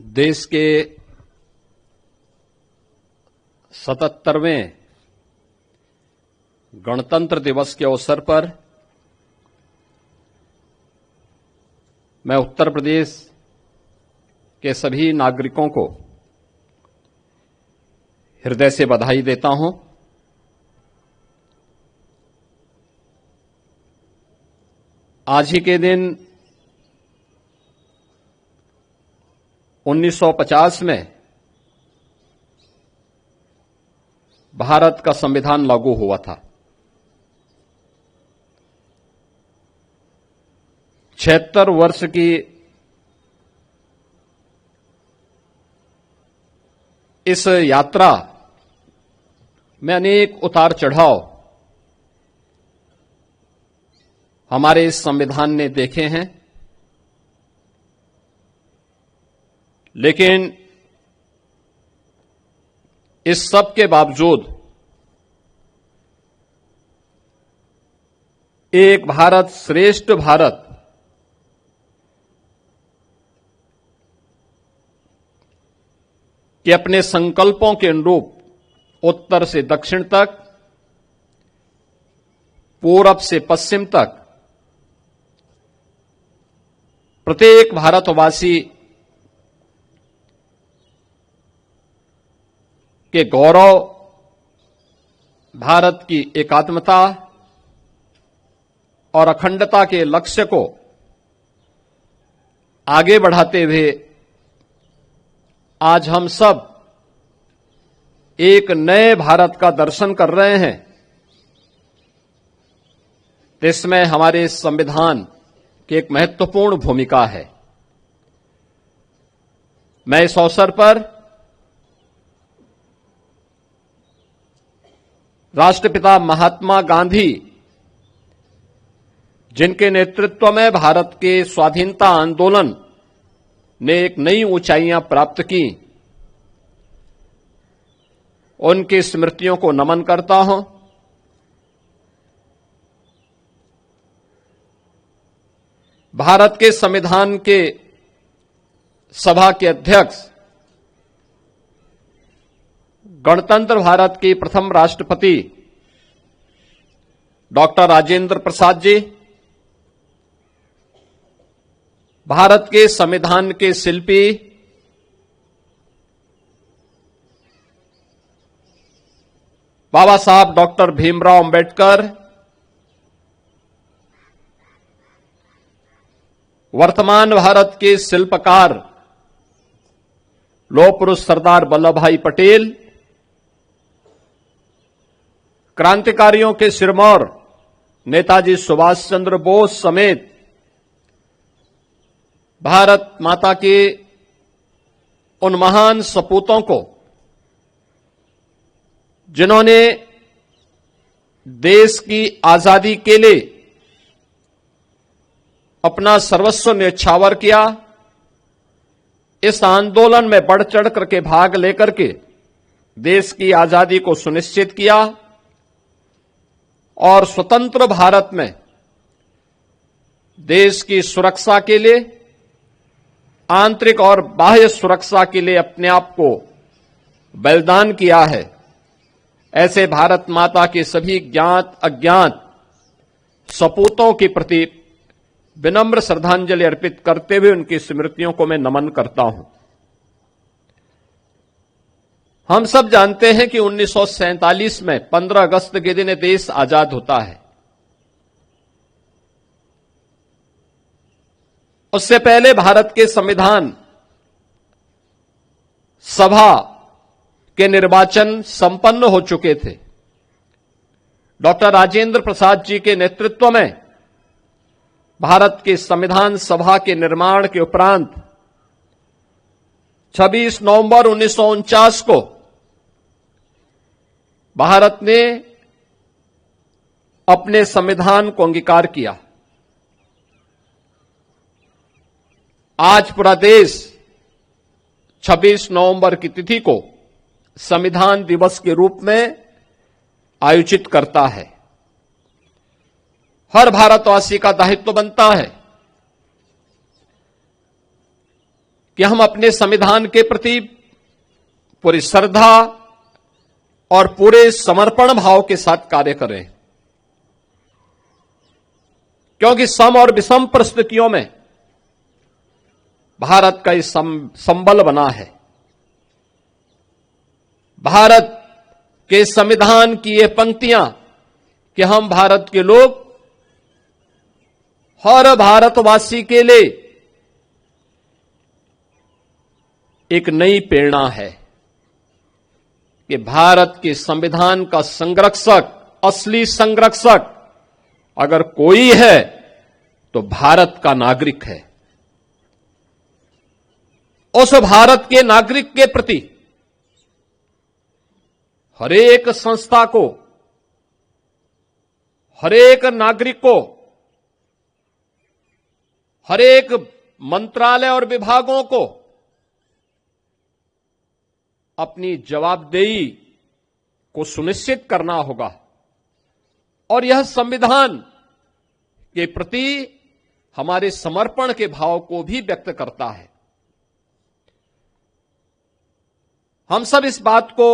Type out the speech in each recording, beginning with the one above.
देश के 77वें गणतंत्र दिवस के अवसर पर मैं उत्तर प्रदेश के सभी नागरिकों को हृदय से बधाई देता हूं। आज ही के दिन 1950 में भारत का संविधान लागू हुआ था। 76 वर्ष की इस यात्रा में अनेक उतार चढ़ाव हमारे इस संविधान ने देखे हैं, लेकिन इस सब के बावजूद एक भारत श्रेष्ठ भारत के अपने संकल्पों के अनुरूप उत्तर से दक्षिण तक, पूरब से पश्चिम तक प्रत्येक भारतवासी के गौरव, भारत की एकात्मता और अखंडता के लक्ष्य को आगे बढ़ाते हुए आज हम सब एक नए भारत का दर्शन कर रहे हैं। इसमें हमारे संविधान की एक महत्वपूर्ण भूमिका है। मैं इस अवसर पर राष्ट्रपिता महात्मा गांधी, जिनके नेतृत्व में भारत के स्वाधीनता आंदोलन ने एक नई ऊंचाइयां प्राप्त की, उनकी स्मृतियों को नमन करता हूं। भारत के संविधान के सभा के अध्यक्ष, गणतंत्र भारत के प्रथम राष्ट्रपति डॉक्टर राजेंद्र प्रसाद जी, भारत के संविधान के शिल्पी बाबा साहब डॉक्टर भीमराव अंबेडकर, वर्तमान भारत के शिल्पकार लौह पुरुष सरदार वल्लभ भाई पटेल, क्रांतिकारियों के सिरमौर नेताजी सुभाष चंद्र बोस समेत भारत माता के उन महान सपूतों को, जिन्होंने देश की आजादी के लिए अपना सर्वस्व न्यौछावर किया, इस आंदोलन में बढ़ चढ़ करके भाग लेकर के देश की आजादी को सुनिश्चित किया और स्वतंत्र भारत में देश की सुरक्षा के लिए, आंतरिक और बाह्य सुरक्षा के लिए अपने आप को बलिदान किया है। ऐसे भारत माता के सभी ज्ञात अज्ञात सपूतों के प्रति विनम्र श्रद्धांजलि अर्पित करते हुए उनकी स्मृतियों को मैं नमन करता हूं। हम सब जानते हैं कि 1947 में 15 अगस्त के दिन देश आजाद होता है। उससे पहले भारत के संविधान सभा के निर्वाचन संपन्न हो चुके थे। डॉक्टर राजेंद्र प्रसाद जी के नेतृत्व में भारत के संविधान सभा के निर्माण के उपरांत 26 नवंबर 1949 को भारत ने अपने संविधान को अंगीकार किया। आज पूरा देश 26 नवंबर की तिथि को संविधान दिवस के रूप में आयोजित करता है। हर भारतवासी का दायित्व बनता है कि हम अपने संविधान के प्रति पूरी श्रद्धा और पूरे समर्पण भाव के साथ कार्य करें, क्योंकि सम और विषम परिस्थितियों में भारत का ये संबल बना है। भारत के संविधान की ये पंक्तियां कि हम भारत के लोग हर भारतवासी के लिए एक नई प्रेरणा है कि भारत के संविधान का संरक्षक, असली संरक्षक अगर कोई है तो भारत का नागरिक है। उस भारत के नागरिक के प्रति हरेक संस्था को, हरेक नागरिक को, हरेक मंत्रालय और विभागों को अपनी जवाबदेही को सुनिश्चित करना होगा और यह संविधान के प्रति हमारे समर्पण के भाव को भी व्यक्त करता है। हम सब इस बात को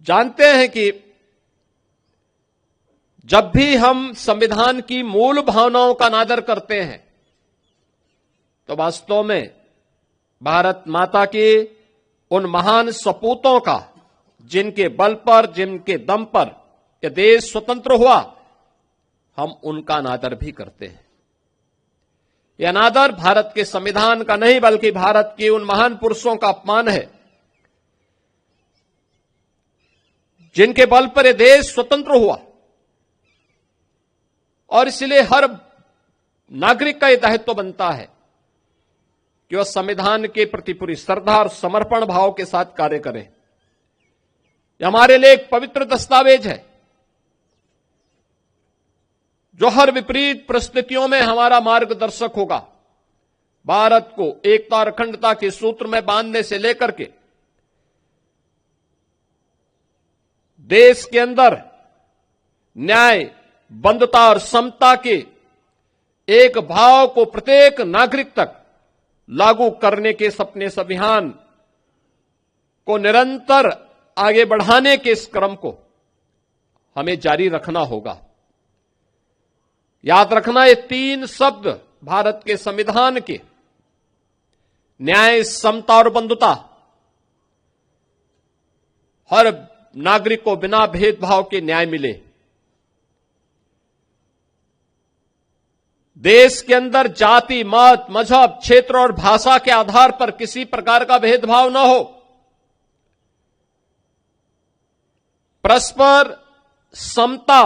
जानते हैं कि जब भी हम संविधान की मूल भावनाओं का अनादर करते हैं तो वास्तव में भारत माता के उन महान सपूतों का, जिनके बल पर, जिनके दम पर यह देश स्वतंत्र हुआ, हम उनका अनादर भी करते हैं। यह अनादर भारत के संविधान का नहीं बल्कि भारत के उन महान पुरुषों का अपमान है जिनके बल पर यह देश स्वतंत्र हुआ। और इसलिए हर नागरिक का यह दायित्व बनता है कि वह संविधान के प्रति पूरी श्रद्धा और समर्पण भाव के साथ कार्य करें। यह हमारे लिए एक पवित्र दस्तावेज है जो हर विपरीत परिस्थितियों में हमारा मार्गदर्शक होगा। भारत को एकता और अखंडता के सूत्र में बांधने से लेकर के देश के अंदर न्याय, बंधुता और समता के एक भाव को प्रत्येक नागरिक तक लागू करने के सपने इस अभियान को निरंतर आगे बढ़ाने के इस क्रम को हमें जारी रखना होगा। याद रखना, ये तीन शब्द भारत के संविधान के न्याय, समता और बंधुता हर नागरिक को बिना भेदभाव के न्याय मिले, देश के अंदर जाति, मत, मजहब, क्षेत्र और भाषा के आधार पर किसी प्रकार का भेदभाव न हो, परस्पर समता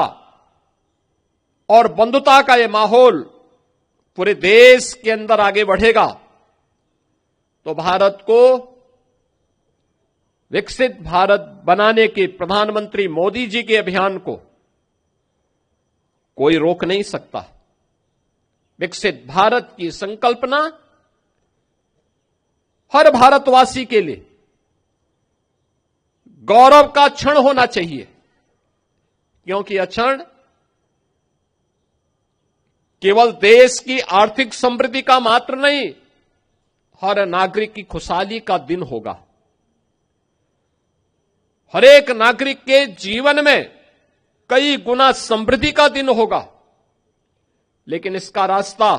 और बंधुता का यह माहौल पूरे देश के अंदर आगे बढ़ेगा तो भारत को विकसित भारत बनाने के प्रधानमंत्री मोदी जी के अभियान को कोई रोक नहीं सकता। विकसित भारत की संकल्पना हर भारतवासी के लिए गौरव का क्षण होना चाहिए, क्योंकि यह क्षण केवल देश की आर्थिक समृद्धि का मात्र नहीं, हर नागरिक की खुशहाली का दिन होगा। हर एक नागरिक के जीवन में कई गुना समृद्धि का दिन होगा, लेकिन इसका रास्ता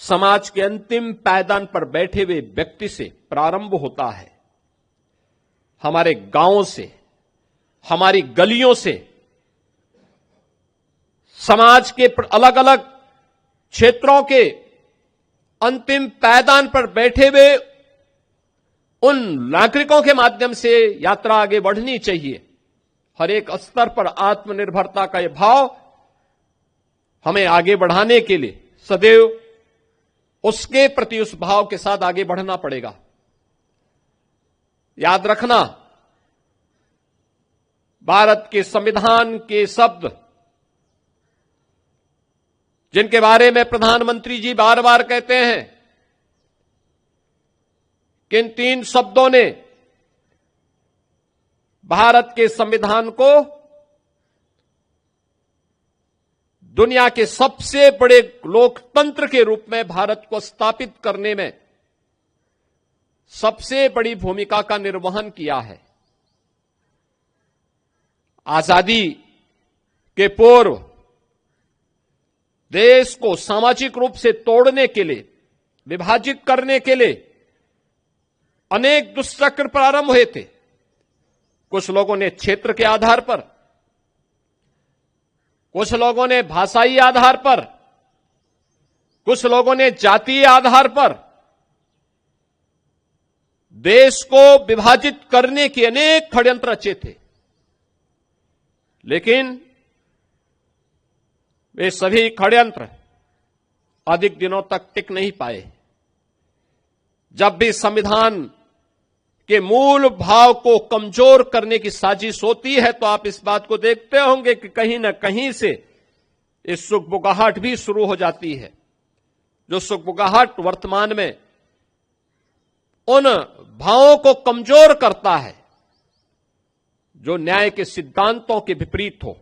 समाज के अंतिम पायदान पर बैठे हुए व्यक्ति से प्रारंभ होता है। हमारे गांवों से, हमारी गलियों से, समाज के अलग अलग क्षेत्रों के अंतिम पायदान पर बैठे हुए उन नागरिकों के माध्यम से यात्रा आगे बढ़नी चाहिए। हर एक स्तर पर आत्मनिर्भरता का यह भाव हमें आगे बढ़ाने के लिए सदैव उसके प्रति उस भाव के साथ आगे बढ़ना पड़ेगा। याद रखना, भारत के संविधान के शब्द जिनके बारे में प्रधानमंत्री जी बार बार कहते हैं कि इन तीन शब्दों ने भारत के संविधान को दुनिया के सबसे बड़े लोकतंत्र के रूप में भारत को स्थापित करने में सबसे बड़ी भूमिका का निर्वहन किया है। आजादी के पूर्व देश को सामाजिक रूप से तोड़ने के लिए, विभाजित करने के लिए अनेक दुष्चक्र प्रारंभ हुए थे। कुछ लोगों ने क्षेत्र के आधार पर, कुछ लोगों ने भाषाई आधार पर, कुछ लोगों ने जातीय आधार पर देश को विभाजित करने के अनेक षड्यंत्र रचे थे, लेकिन वे सभी षड्यंत्र अधिक दिनों तक टिक नहीं पाए। जब भी संविधान के मूल भाव को कमजोर करने की साजिश होती है तो आप इस बात को देखते होंगे कि कहीं न कहीं से इस सुगबुगाहट भी शुरू हो जाती है, जो सुगबुगाहट वर्तमान में उन भावों को कमजोर करता है जो न्याय के सिद्धांतों के विपरीत हो।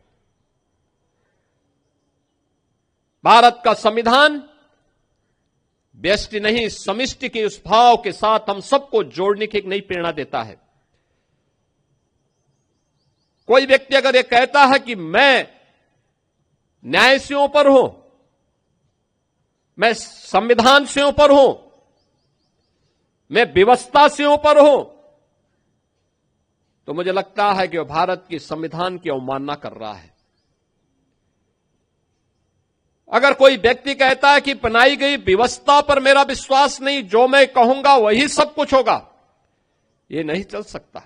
भारत का संविधान व्यष्टि नहीं, समिष्टि के उस भाव के साथ हम सबको जोड़ने की एक नई प्रेरणा देता है। कोई व्यक्ति अगर ये कहता है कि मैं न्याय से ऊपर हूं, मैं संविधान से ऊपर हूं, मैं व्यवस्था से ऊपर हूं, तो मुझे लगता है कि वह भारत के संविधान की अवमानना कर रहा है। अगर कोई व्यक्ति कहता है कि बनाई गई व्यवस्था पर मेरा विश्वास नहीं, जो मैं कहूंगा वही सब कुछ होगा, ये नहीं चल सकता।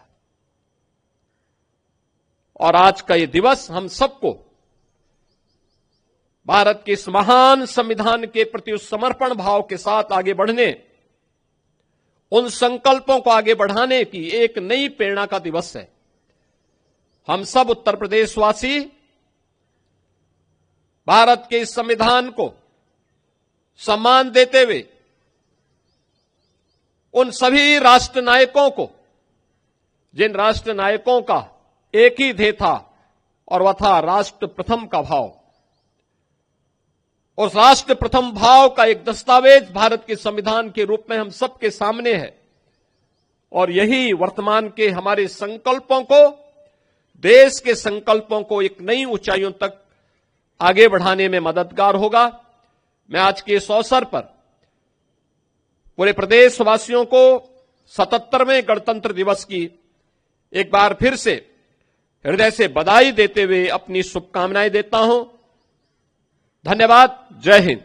और आज का ये दिवस हम सबको भारत के इस महान संविधान के प्रति उस समर्पण भाव के साथ आगे बढ़ने, उन संकल्पों को आगे बढ़ाने की एक नई प्रेरणा का दिवस है। हम सब उत्तर प्रदेशवासी भारत के इस संविधान को सम्मान देते हुए उन सभी राष्ट्र नायकों को, जिन राष्ट्र नायकों का एक ही ध्येय था और वह था राष्ट्र प्रथम का भाव, उस राष्ट्र प्रथम भाव का एक दस्तावेज भारत के संविधान के रूप में हम सबके सामने है। और यही वर्तमान के हमारे संकल्पों को, देश के संकल्पों को एक नई ऊंचाइयों तक आगे बढ़ाने में मददगार होगा। मैं आज के इस अवसर पर पूरे प्रदेशवासियों को 77वें गणतंत्र दिवस की एक बार फिर से हृदय से बधाई देते हुए अपनी शुभकामनाएं देता हूं। धन्यवाद। जय हिंद।